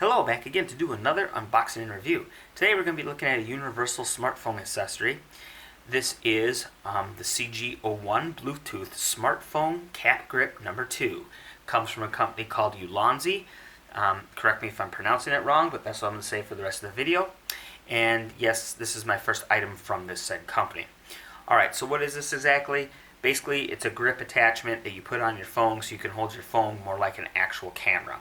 Hello, back again to do another unboxing and review. Today we're going to be looking at a universal smartphone accessory. This is the CG01 Bluetooth smartphone cap grip number 2. Comes from a company called Ulanzi. Correct me if I'm pronouncing it wrong, but that's what I'm going to say for the rest of the video. And yes, this is my first item from this said company. Alright, so what is this exactly? Basically, it's a grip attachment that you put on your phone so you can hold your phone more like an actual camera.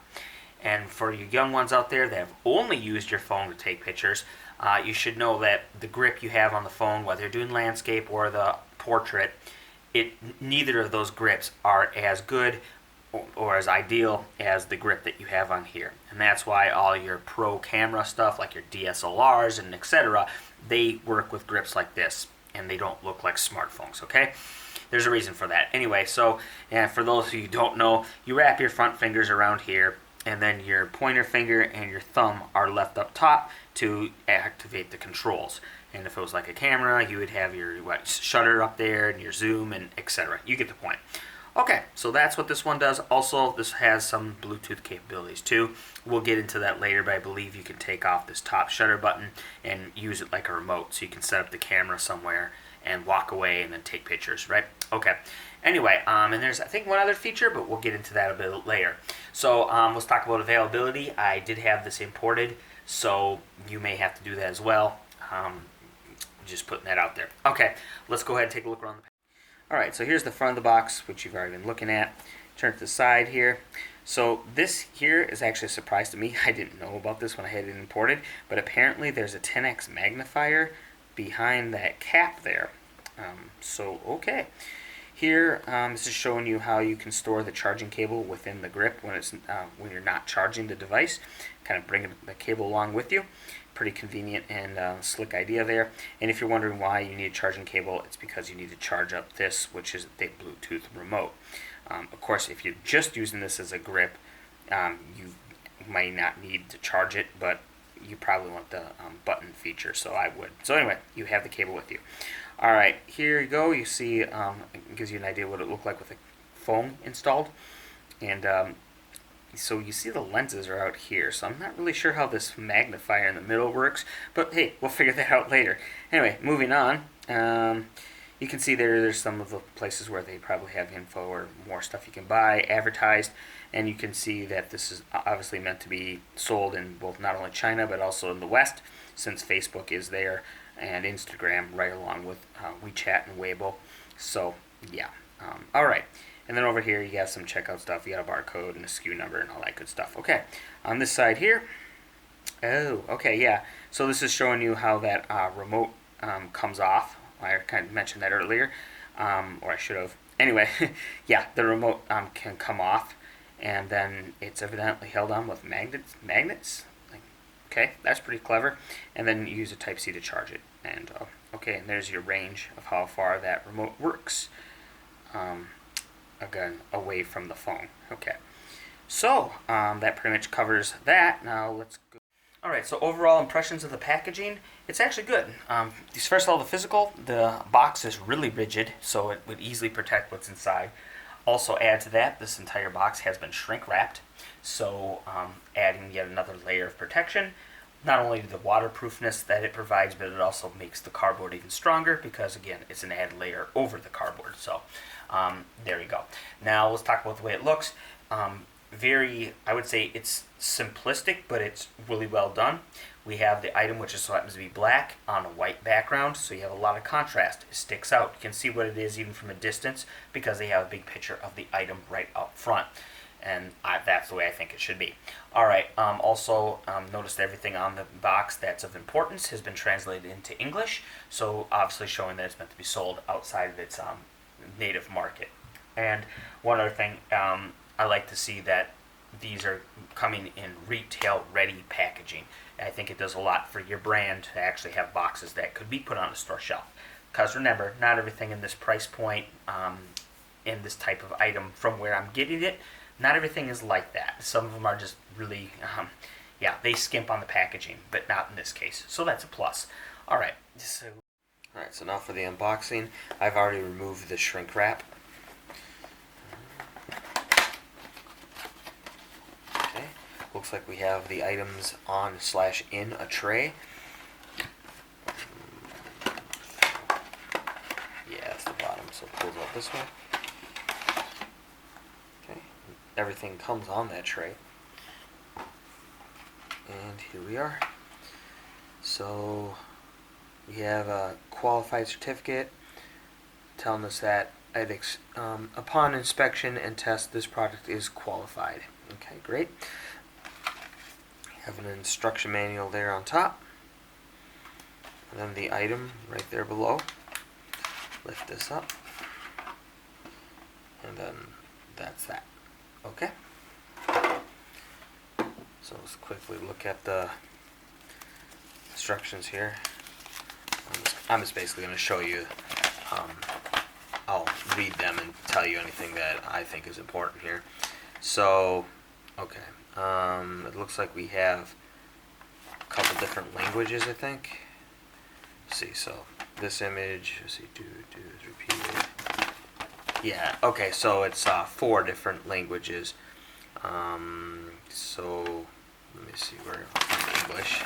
And for you young ones out there that have only used your phone to take pictures, you should know that the grip you have on the phone, whether you're doing landscape or the portrait, neither of those grips are as good or as ideal as the grip that you have on here. And that's why all your pro camera stuff, like your DSLRs and etc., they work with grips like this, and they don't look like smartphones, okay? There's a reason for that. Anyway, so for those of you who don't know, you wrap your front fingers around here, and then your pointer finger and your thumb are left up top to activate the controls. And if it was like a camera, you would have your shutter up there and your zoom and etc. You get the point. Okay, so that's what this one does. Also, this has some Bluetooth capabilities too. We'll get into that later, but I believe you can take off this top shutter button and use it like a remote, so you can set up the camera somewhere and walk away and then take pictures, right? Okay. Anyway, and there's I think one other feature, but we'll get into that a bit later. So let's talk about availability. I did have this imported, so you may have to do that as well. Just putting that out there. Okay, let's go ahead and take a look around the pack. Alright, so here's the front of the box, which you've already been looking at. Turn to the side here. So this here is actually a surprise to me. I didn't know about this when I had it imported, but apparently there's a 10x magnifier behind that cap there. Okay. Here, this is showing you how you can store the charging cable within the grip when you're not charging the device. Kind of bring the cable along with you. Pretty convenient and slick idea there. And if you're wondering why you need a charging cable, it's because you need to charge up this, which is the Bluetooth remote. Of course, if you're just using this as a grip, you might not need to charge it, but you probably want the button feature, so I would. So anyway, you have the cable with you. Alright, here you go. You see, it gives you an idea what it looked like with a phone installed. And so you see the lenses are out here, so I'm not really sure how this magnifier in the middle works, but hey, we'll figure that out later. Anyway, moving on. You can see there's some of the places where they probably have info or more stuff you can buy, advertised, and you can see that this is obviously meant to be sold in both not only China but also in the West, since Facebook is there, and Instagram right along with WeChat and Weibo. So yeah, alright. And then over here you got some checkout stuff. You got a barcode and a SKU number and all that good stuff. Okay, on this side here, oh, okay, yeah. So this is showing you how that remote comes off. I kind of mentioned that earlier, or I should have. Anyway, yeah, the remote can come off, and then it's evidently held on with magnets. Okay, that's pretty clever. And then you use a Type-C to charge it. And okay, and there's your range of how far that remote works. Again, away from the phone. Okay, so that pretty much covers that. Now let's go. Alright, so overall impressions of the packaging, it's actually good. First of all, the physical, the box is really rigid, so it would easily protect what's inside. Also add to that, this entire box has been shrink wrapped, so adding yet another layer of protection. Not only the waterproofness that it provides, but it also makes the cardboard even stronger because, again, it's an added layer over the cardboard. So there you go. Now let's talk about the way it looks. I would say it's simplistic, but it's really well done. We have the item, which just so happens to be black on a white background, so you have a lot of contrast. It sticks out. You can see what it is even from a distance because they have a big picture of the item right up front. And that's the way I think it should be. Alright, also notice that everything on the box that's of importance has been translated into English, so obviously showing that it's meant to be sold outside of its native market. And one other thing, I like to see that these are coming in retail-ready packaging. I think it does a lot for your brand to actually have boxes that could be put on a store shelf. Because remember, not everything in this price point, in this type of item from where I'm getting it, not everything is like that. Some of them are just really, yeah, they skimp on the packaging, but not in this case. So that's a plus. Alright, so now for the unboxing. I've already removed the shrink wrap. Okay, looks like we have the items on/in a tray. Yeah, that's the bottom, so it pulls out this way. Okay, everything comes on that tray. And here we are. So we have a qualified certificate telling us that upon inspection and test, this product is qualified. Okay, great. Have an instruction manual there on top. And then the item right there below. Lift this up. And then that's that. Okay. So let's quickly look at the instructions here. I'm just basically going to show you. I'll read them and tell you anything that I think is important here. So, okay. It looks like we have a couple different languages, I think. Let's see, so this image, let's see, do is repeated. Yeah, okay, so it's 4 different languages. So, let me see where English.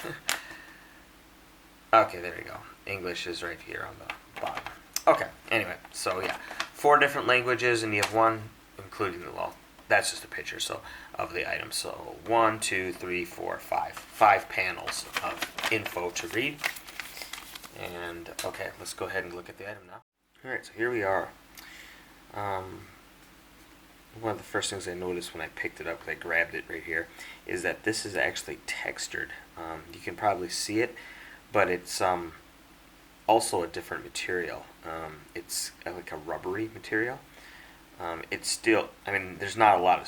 Okay, there you go. English is right here on the bottom. Okay, anyway, so yeah, 4 different languages, and you have one, including the, well, that's just a picture, so, of the item. So 1, 2, 3, 4, 5. 5 panels of info to read. And, okay, let's go ahead and look at the item now. Alright, so here we are. One of the first things I noticed when I picked it up, because I grabbed it right here, is that this is actually textured. You can probably see it, but it's also a different material. It's like a rubbery material. It's still, I mean, there's not a lot of,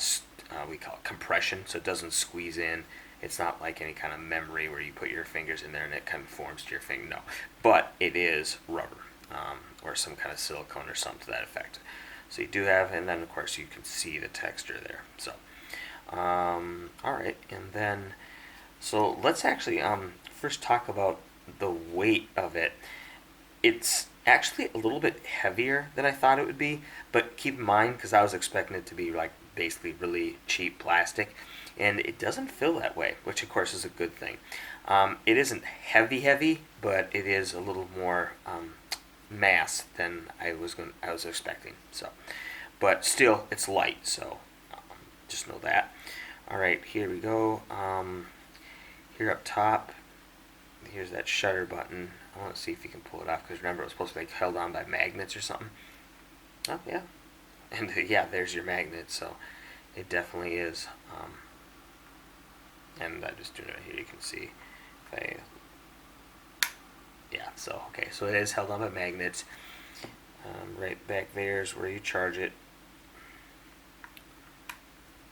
we call it compression, so it doesn't squeeze in. It's not like any kind of memory where you put your fingers in there and it kind of forms to your finger, no. But it is rubber, or some kind of silicone or something to that effect. So you do have, and then of course you can see the texture there. So, alright, and then, so let's actually first talk about the weight of it. It's actually a little bit heavier than I thought it would be, but keep in mind, because I was expecting it to be like basically really cheap plastic, and it doesn't feel that way, which of course is a good thing. It isn't heavy, but it is a little more mass than I was expecting. So, but still, it's light, so just know that. All right, here we go. Here up top, here's that shutter button. I want to see if you can pull it off, because remember it was supposed to be held on by magnets or something. Oh yeah, and yeah, there's your magnet. So it definitely is. And I just doing it here. You can see. Yeah. So okay. So it is held on by magnets. Right back there is where you charge it.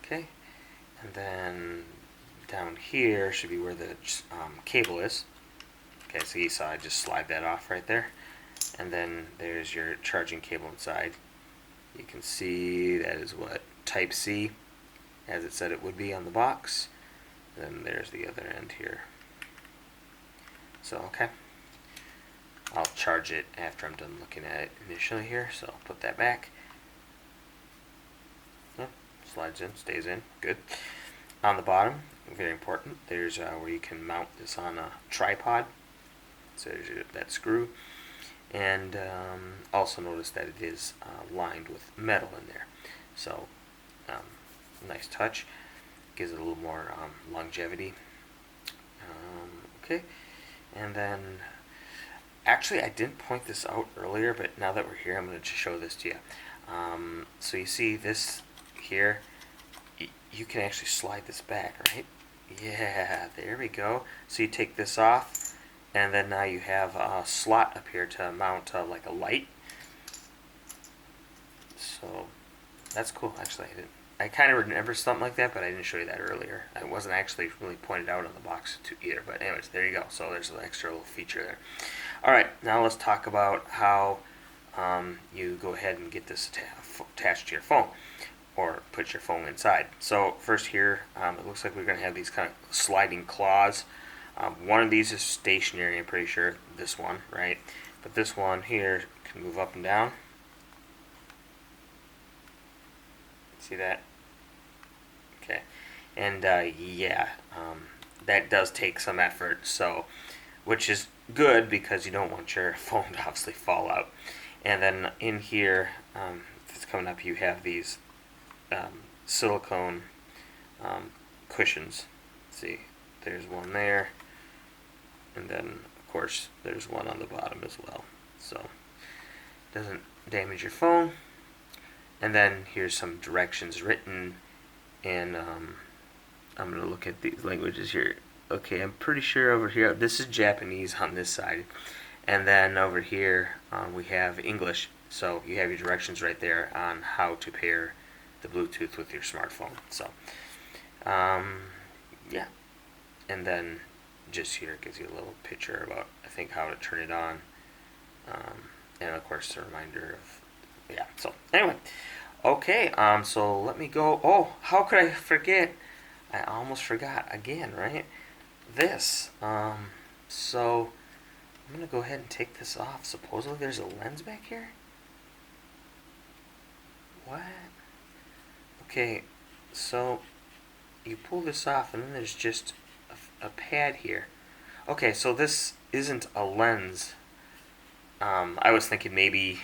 Okay, and then down here should be where the cable is. Okay, so you saw I just slide that off right there. And then there's your charging cable inside. You can see that is what, Type C, as it said it would be on the box. Then there's the other end here. So, okay. I'll charge it after I'm done looking at it initially here, so I'll put that back. Oh, slides in, stays in, good. On the bottom, very important, there's where you can mount this on a tripod. So there's that screw, and also notice that it is lined with metal in there. So nice touch, gives it a little more longevity. Okay, and then actually I didn't point this out earlier, but now that we're here, I'm going to show this to you. So you see this here, you can actually slide this back, right? Yeah, there we go. So you take this off, and then now you have a slot up here to mount like a light. So that's cool. Actually, I kind of remember something like that, but I didn't show you that earlier. It wasn't actually really pointed out on the box either. But anyways, there you go. So there's an extra little feature there. All right, now let's talk about how you go ahead and get this attached to your phone, or put your phone inside. So first here, it looks like we're going to have these kind of sliding claws. One of these is stationary, I'm pretty sure, this one, right? But this one here can move up and down. See that? Okay. And yeah, that does take some effort. So, which is good because you don't want your phone to obviously fall out. And then in here, if it's coming up, you have these silicone cushions. Let's see, there's one there, and then of course there's one on the bottom as well. So it doesn't damage your phone. And then here's some directions written, and I'm gonna look at these languages here. Okay, I'm pretty sure over here this is Japanese on this side, and then over here we have English. So you have your directions right there on how to pair the Bluetooth with your smartphone. So yeah, and then just here it gives you a little picture about I think how to turn it on, and of course a reminder of yeah. So anyway, okay. So let me go. Oh, how could I forget? I almost forgot again. Right, this. So I'm gonna go ahead and take this off. Supposedly there's a lens back here. What? Okay, so you pull this off and then there's just a pad here. Okay, so this isn't a lens. I was thinking maybe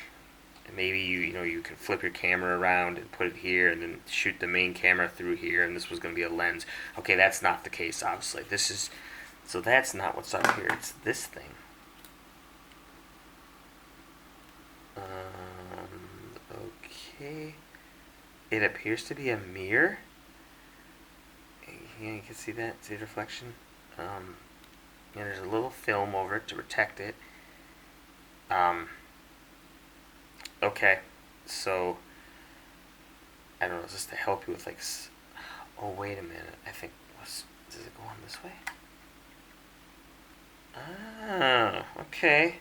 you could flip your camera around and put it here and then shoot the main camera through here and this was going to be a lens. Okay, that's not the case obviously. So that's not what's up here. It's this thing. Okay. It appears to be a mirror. Yeah, you can see that. See the reflection? And there's a little film over it to protect it. Okay. So, I don't know, is this to help you with like... Oh, wait a minute. I think... Does it go on this way? Ah, okay.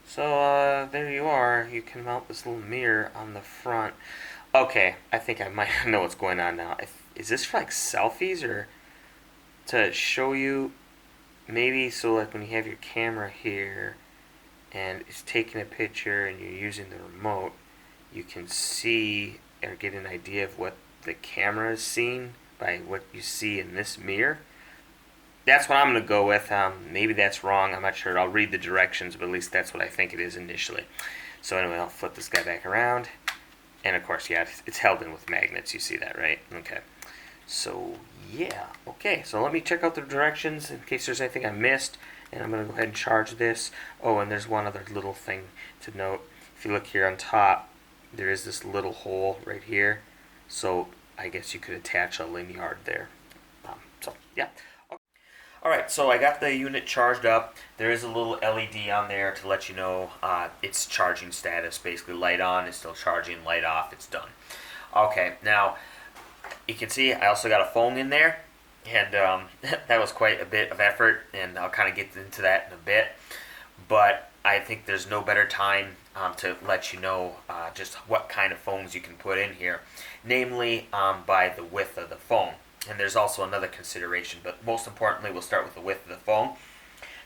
So, there you are. You can mount this little mirror on the front. Okay, I think I might know what's going on now. Is this for like selfies or to show you maybe so like when you have your camera here and it's taking a picture and you're using the remote, you can see or get an idea of what the camera is seeing by what you see in this mirror. That's what I'm going to go with. Maybe that's wrong. I'm not sure. I'll read the directions, but at least that's what I think it is initially. So anyway, I'll flip this guy back around. And of course, yeah, it's held in with magnets. You see that, right? Okay. So, yeah. Okay, so let me check out the directions in case there's anything I missed. And I'm going to go ahead and charge this. Oh, and there's one other little thing to note. If you look here on top, there is this little hole right here. So I guess you could attach a lanyard there. So, yeah. Alright, so I got the unit charged up. There is a little LED on there to let you know its charging status. Basically, light on, it's still charging, light off, it's done. Okay, now, you can see I also got a phone in there, and that was quite a bit of effort, and I'll kind of get into that in a bit. But I think there's no better time to let you know just what kind of phones you can put in here, namely by the width of the phone. And there's also another consideration, but most importantly, we'll start with the width of the phone.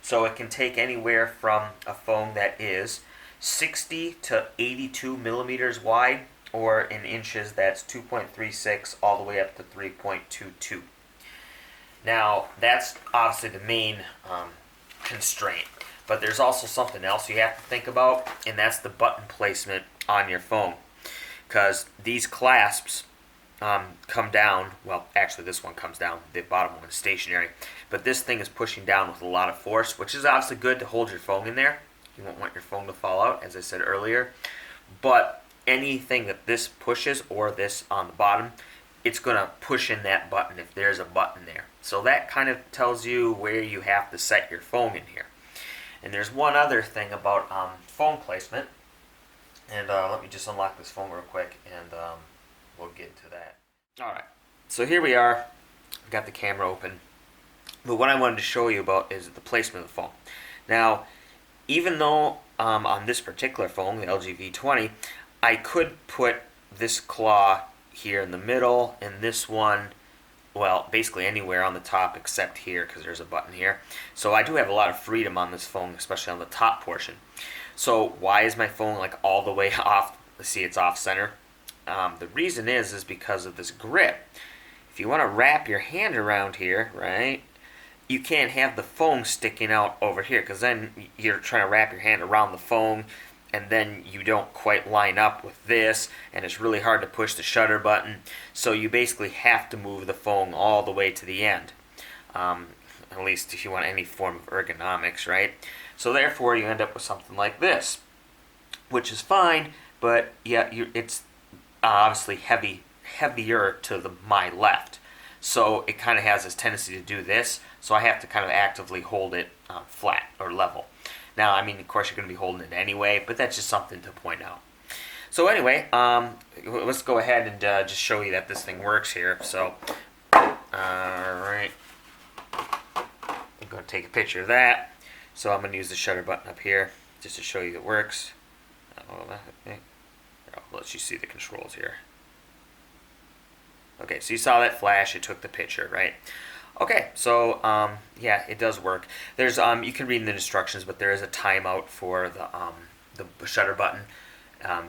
So it can take anywhere from a phone that is 60 to 82 millimeters wide, or in inches, that's 2.36 all the way up to 3.22. Now, that's obviously the main constraint, but there's also something else you have to think about, and that's the button placement on your phone. Because these clasps come down, well, actually this one comes down, the bottom one is stationary, but this thing is pushing down with a lot of force, which is obviously good to hold your phone in there. You won't want your phone to fall out, as I said earlier, but anything that this pushes, or this on the bottom, it's going to push in that button if there's a button there. So that kind of tells you where you have to set your phone in here. And there's one other thing about phone placement, and let me just unlock this phone real quick, and we'll get to that. Alright, so here we are. I've got the camera open. But what I wanted to show you about is the placement of the phone. Now, even though on this particular phone, the LG V20, I could put this claw here in the middle, and this one, well, basically anywhere on the top except here, because there's a button here. So I do have a lot of freedom on this phone, especially on the top portion. So why is my phone like all the way off? See, it's off center. The reason is because of this grip. If if you want to wrap your hand around here, right, you can't have the phone sticking out over here, because then you're trying to wrap your hand around the phone, and then you don't quite line up with this, and it's really hard to push the shutter button. So you basically have to move the phone all the way to the end, at least if you want any form of ergonomics, right? So therefore you end up with something like this, which is fine, but yeah, it's obviously heavier to my left. So it kind of has this tendency to do this, so I have to kind of actively hold it flat or level. Now, I mean, of course, you're going to be holding it anyway, but that's just something to point out. So anyway, let's go ahead and just show you that this thing works here. So, alright, I'm going to take a picture of that. So I'm going to use the shutter button up here just to show you it works. I'll let you see the controls here. Okay, so you saw that flash, it took the picture, right? Okay, so yeah, it does work. There's you can read in the instructions, but there is a timeout for the shutter button.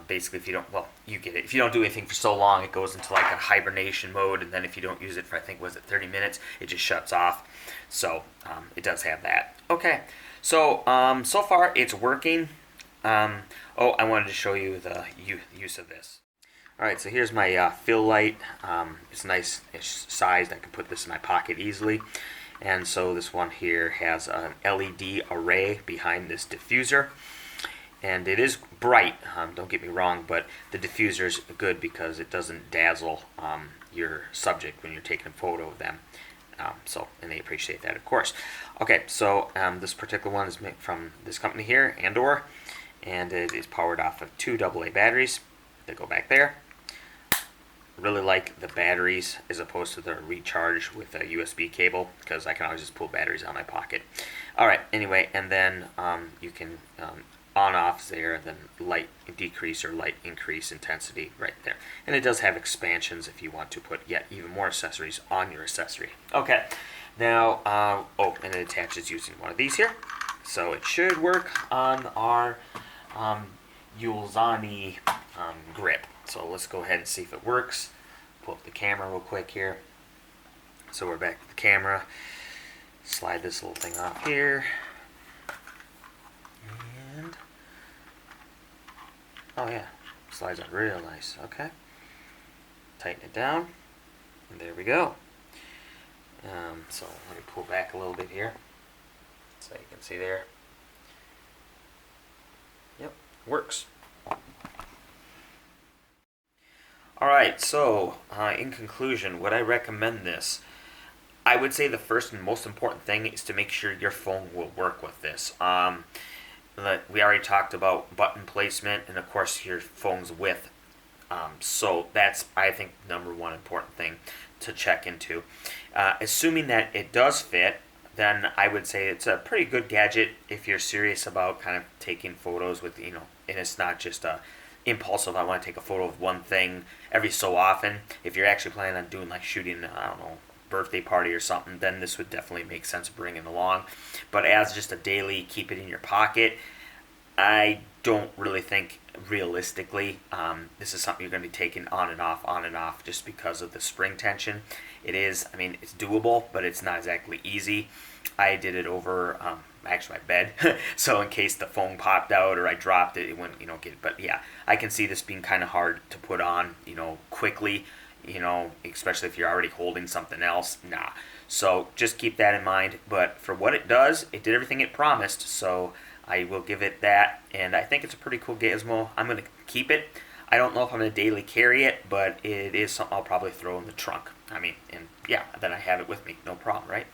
Basically, if you don't, well, you get it. If you don't do anything for so long, it goes into like a hibernation mode, and then if you don't use it for, I think, was it 30 minutes, it just shuts off. So it does have that. Okay, so so far it's working. Oh, I wanted to show you the use of this. Alright, so here's my fill light. It's nice, it's sized. I can put this in my pocket easily. And so this one here has an LED array behind this diffuser. And it is bright, don't get me wrong, but the diffuser is good because it doesn't dazzle your subject when you're taking a photo of them. And they appreciate that, of course. Okay, so this particular one is made from this company here, Andor, and it is powered off of 2 AA batteries that go back there. Really like the batteries as opposed to the recharge with a USB cable, because I can always just pull batteries out of my pocket. Alright, anyway, and then you can on off there, then light decrease or light increase intensity right there. And it does have expansions if you want to put yet even more accessories on your accessory. Okay, now, oh, and it attaches using one of these here. So it should work on our Ulanzi grip. So let's go ahead and see if it works. Pull up the camera real quick here. So we're back to the camera. Slide this little thing off here. And, oh yeah, slides out real nice. Okay. Tighten it down. And there we go. So let me pull back a little bit here. So you can see there. Yep, works. Alright, so in conclusion, would I recommend this? I would say the first and most important thing is to make sure your phone will work with this. We already talked about button placement and, of course, your phone's width. So that's, I think, number one important thing to check into. Assuming that it does fit, then I would say it's a pretty good gadget if you're serious about kind of taking photos with, and it's not just a impulsive, I want to take a photo of one thing every so often. If you're actually planning on doing, like, shooting, I don't know, birthday party or something, then this would definitely make sense bringing along. But as just a daily keep it in your pocket, I don't really think realistically this is something you're going to be taking on and off just because of the spring tension. It is, I mean, it's doable, but it's not exactly easy. I did it over actually my bed, so in case the phone popped out or I dropped it, it wouldn't, get it. But yeah, I can see this being kind of hard to put on, quickly, especially if you're already holding something else. Nah. So just keep that in mind. But for what it does, it did everything it promised, so I will give it that, and I think it's a pretty cool gizmo. I'm going to keep it. I don't know if I'm going to daily carry it, but it is something I'll probably throw in the trunk. I mean, and yeah, then I have it with me. No problem, right?